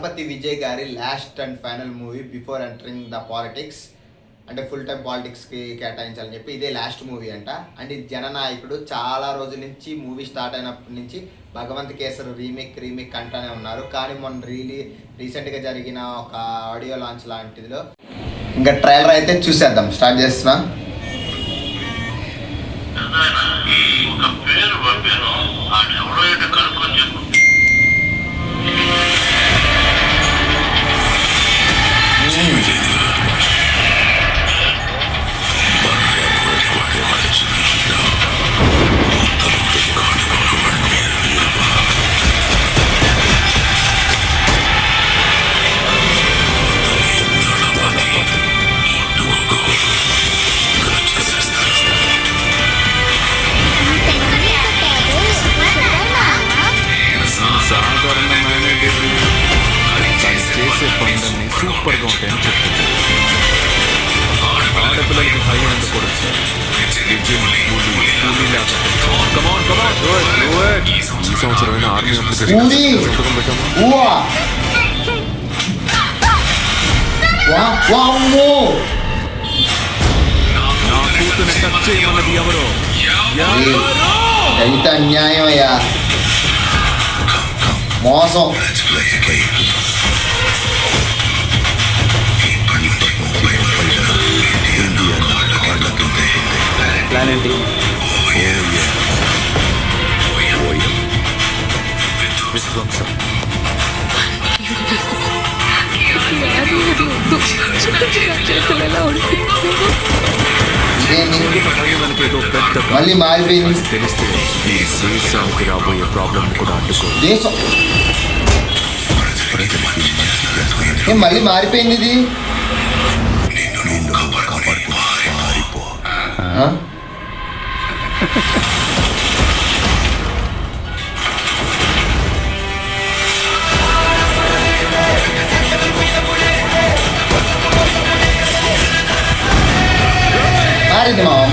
దళపతి విజయ్ గారి last and final movie before entering the politics, అంటే full time పాలిటిక్స్కి కేటాయించాలని చెప్పి ఇదే లాస్ట్ మూవీ అంట. అండ్ ఇది జననాయకుడు చాలా రోజుల నుంచి మూవీ స్టార్ట్ అయినప్పటి నుంచి భగవంత్ కేసరి రీమేక్ అంటానే ఉన్నారు. కానీ మొన్న రీసెంట్గా జరిగిన ఒక ఆడియో లాంచ్ లాంటిదిలో ఇంకా ట్రైలర్ అయితే చూసేద్దాం. స్టార్ట్ చేస్తున్నా. చేసే పనులన్నీ సూపర్గా ఉంటాయని చెప్తుంది. ఆడపిల్లలకి హై అండ్ కూడా ఈ సంవత్సరమైన ఆర్మీ సంతకం పెట్టాము. నా కూతుని టచ్ చేయమన్నది ఎవరో? ఎంత అన్యాయం అయ్యా, మోసం. ప్లానెట్ విధ్వంసం. మళ్ళీ మారిపోయింది. తెలిస్తే ఈ దేశానికి రాబోయే ప్రాబ్లం కూడా అడ్డుకో. దేశం మళ్ళీ మారిపోయింది ఇది.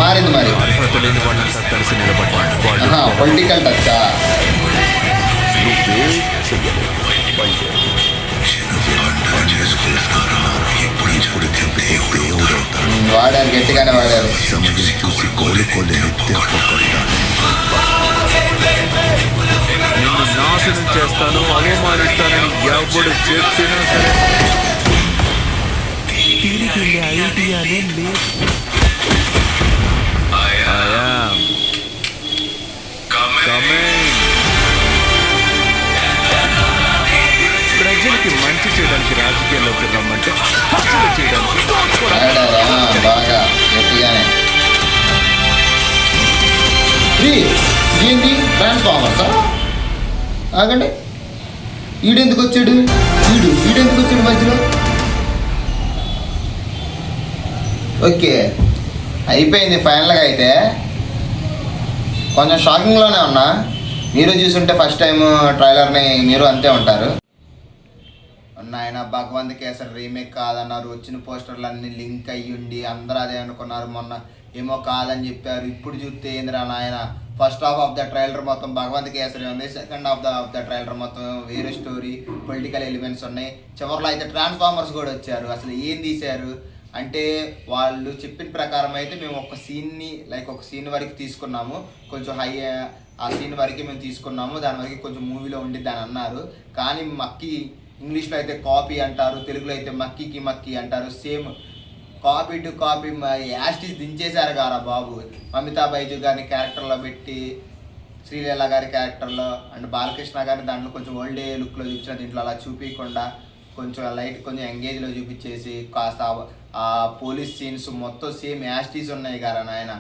మారింది మరి. అర్హత లేని వాళ్ళంతా కలిసి నిలబడ్డాడు. పొలిటికల్ టచ్చా. వాడారు, గట్టిగానే వాడారు. నిన్ను నాశనం చేస్తాను, అవమానిస్తానని ఎవడు చెప్పినా సరే తిరిగి ఐడియానే లేదు. ప్రజలకి మంచి చేయడానికి రాజకీయాల్లోకి రమ్మంటే చేయడానికి బాగా గట్టిగానే. ఏంటి ట్రాన్స్ఫార్మర్సా? ఆగండి, ఈడెందుకు వచ్చాడు మధ్యలో? ఓకే, అయిపోయింది ఫైనల్గా. అయితే కొంచెం షాకింగ్లోనే ఉన్నా. మీరు చూసుంటే ఫస్ట్ టైం ట్రైలర్ని మీరు అంతే ఉంటారు. ఆయన భగవంత్ కేసరి రీమేక్ కాదన్నారు. వచ్చిన పోస్టర్లు అన్నీ లింక్ అయ్యుండి అందరూ అదే అనుకున్నారు. మొన్న ఏమో కాదని చెప్పారు. ఇప్పుడు చూస్తే ఏందిరా నాయన, first half of the trailer మొత్తం భగవంత్ కేసరి ఉంది, second half of the trailer మొత్తం వేరే స్టోరీ, పొలిటికల్ ఎలిమెంట్స్ ఉన్నాయి. చివరిలో అయితే ట్రాన్స్ఫార్మర్స్ కూడా వచ్చారు. అసలు ఏం తీశారు అంటే, వాళ్ళు చెప్పిన ప్రకారం అయితే మేము ఒక సీన్ వరకు తీసుకున్నాము, కొంచెం ఆ సీన్ వరకు మేము తీసుకున్నాము, దాని వరకు కొంచెం మూవీలో ఉండిద్ది అని అన్నారు. కానీ మక్కీ ఇంగ్లీష్లో అయితే కాపీ అంటారు, తెలుగులో అయితే మక్కీ అంటారు. సేమ్ కాపీ టు కాపీ యాస్టీస్ దించేశారు కారా బాబు. అమితాబ్ బైజు గారిని క్యారెక్టర్లో పెట్టి, శ్రీలీల గారి క్యారెక్టర్లో అండ్ బాలకృష్ణ గారిని దాంట్లో కొంచెం ఓల్డ్ లుక్లో చూపించిన, దీంట్లో అలా చూపించకుండా కొంచెం లైట్ కొంచెం ఎంగేజ్లో చూపించేసి కాస్త ఆ పోలీస్ సీన్స్ మొత్తం సేమ్ యాస్టీస్ ఉన్నాయి కదా నాయన.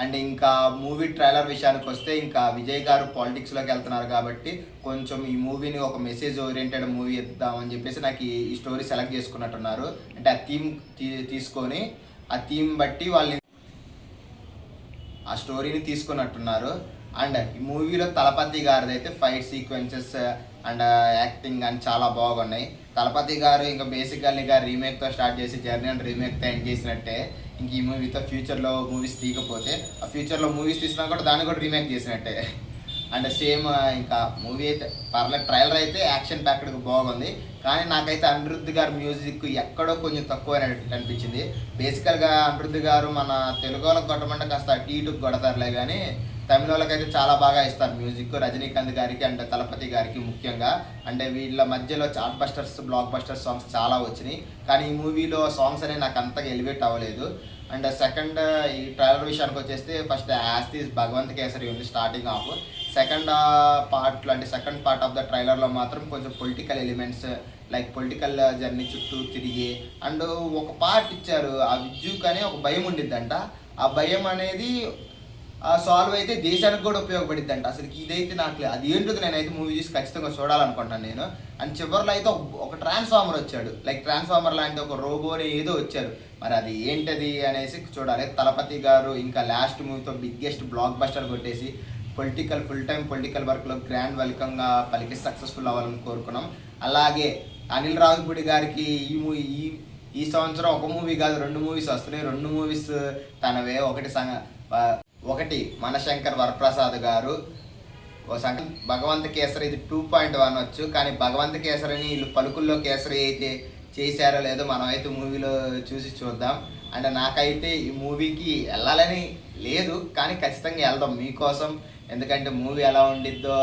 అండ్ ఇంకా మూవీ ట్రైలర్ విషయానికి వస్తే, ఇంకా విజయ్ గారు పాలిటిక్స్లోకి వెళ్తున్నారు కాబట్టి కొంచెం ఈ మూవీని ఒక మెసేజ్ ఓరియంటెడ్ మూవీ ఇద్దామని చెప్పేసి నాకు ఈ స్టోరీ సెలెక్ట్ చేసుకున్నట్టున్నారు. అంటే ఆ థీమ్ తీసుకొని ఆ థీమ్ బట్టి వాళ్ళు ఆ స్టోరీని తీసుకున్నట్టున్నారు. అండ్ ఈ మూవీలో తలపతి గారిది అయితే ఫైట్ సీక్వెన్సెస్ అండ్ యాక్టింగ్ అని చాలా బాగున్నాయి. తలపతి గారు ఇంకా బేసికల్గా రీమేక్తో స్టార్ట్ చేసి జర్నీ అండ్ రీమేక్తో ఎండ్ చేసినట్టే. ఇంక ఈ మూవీతో ఫ్యూచర్లో మూవీస్ తీయకపోతే, ఆ ఫ్యూచర్లో మూవీస్ తీసినా కూడా దాన్ని కూడా రీమేక్ చేసినట్టే. అండ్ సేమ్ ఇంకా మూవీ అయితే పర్లేదు, ట్రైలర్ అయితే యాక్షన్ ప్యాక్డ్గా బాగుంది. కానీ నాకైతే అనిరుద్ధ్ గారి మ్యూజిక్ ఎక్కడో కొంచెం తక్కువ అనిపించింది. బేసికల్గా అనిరుద్ధ్ గారు మన తెలుగు వాళ్ళకి కొట్టమంటే కాస్త అటు ఇటుకు కొడతారులే, కానీ తమిళ వాళ్ళకైతే చాలా బాగా ఇస్తారు మ్యూజిక్. రజనీకాంత్ గారికి అండ్ తలపతి గారికి ముఖ్యంగా, అంటే వీళ్ళ మధ్యలో chart busters, black busters songs చాలా వచ్చినాయి. కానీ ఈ మూవీలో సాంగ్స్ అనేవి నాకు అంతగా ఎలివేట్ అవ్వలేదు. అండ్ సెకండ్ ఈ ట్రైలర్ విషయానికి వచ్చేస్తే ఫస్ట్ యాస్టీస్ భగవంత్ కేసరి ఉంది స్టార్టింగ్ ఆఫ్. సెకండ్ పార్ట్లో అంటే సెకండ్ పార్ట్ ఆఫ్ ద ట్రైలర్లో మాత్రం కొంచెం political elements like political journey చుట్టూ తిరిగి అండ్ ఒక పార్ట్ ఇచ్చారు. ఆ విద్యుక్ అనే ఒక భయం ఉండిద్దంట. ఆ భయం అనేది సాల్వ్ అయితే దేశానికి కూడా ఉపయోగపడిద్ది అంట. అసలు ఇదైతే నాకు అది ఏంటో నేనైతే మూవీ చూసి ఖచ్చితంగా చూడాలనుకుంటాను నేను. అండ్ చివరిలో అయితే ఒక ట్రాన్స్ఫార్మర్ వచ్చాడు, లైక్ ట్రాన్స్ఫార్మర్ లాంటి ఒక రోబోని ఏదో వచ్చారు, మరి అది ఏంటది అనేసి చూడాలి. తలపతి గారు ఇంకా లాస్ట్ మూవీతో బిగ్గెస్ట్ బ్లాక్ బస్టర్ కొట్టేసి ఫుల్ టైం పొలిటికల్ వర్క్లో గ్రాండ్ వెల్కమ్గా పలికి సక్సెస్ఫుల్ అవ్వాలని కోరుకున్నాం. అలాగే అనిల్ రావిపూడి గారికి ఈ సంవత్సరం ఒక మూవీ కాదు 2 మూవీస్ వస్తున్నాయి. 2 మూవీస్ తనవే. ఒకటి మనశంకర్ వరప్రసాద్ గారు భగవంత్ కేసరి, ఇది 2.1 వచ్చు, కానీ భగవంత్ కేసరిని వీళ్ళు పలుకుల్లో కేసరి అయితే చేశారో లేదో మనం అయితే మూవీలో చూసి చూద్దాం. అండ్ నాకైతే ఈ మూవీకి వెళ్ళాలని లేదు, కానీ ఖచ్చితంగా వెళ్దాం మీకోసం. ఎందుకంటే మూవీ ఎలా ఉండిద్దో,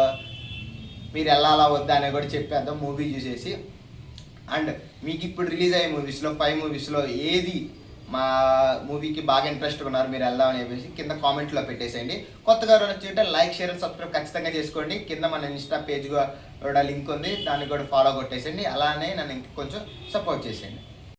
మీరు వెళ్ళాలా వద్దా అనేది కూడా చెప్పేద్దాం మూవీ చూసేసి. అండ్ మీకు ఇప్పుడు రిలీజ్ అయ్యే మూవీస్లో 5 మూవీస్లో ఏది మా మూవీకి బాగా ఇంట్రెస్ట్గా ఉన్నారు మీరు వెళ్దామని చెప్పేసి కింద కామెంట్లో పెట్టేసేయండి. కొత్తగా వచ్చేట లైక్, షేర్, సబ్స్క్రైబ్ ఖచ్చితంగా చేసుకోండి. కింద మన ఇన్స్టా పేజ్ కూడా లింక్ ఉంది, దాన్ని కూడా ఫాలో కొట్టేసేయండి. అలానే నన్ను ఇంకొంచెం సపోర్ట్ చేసేయండి.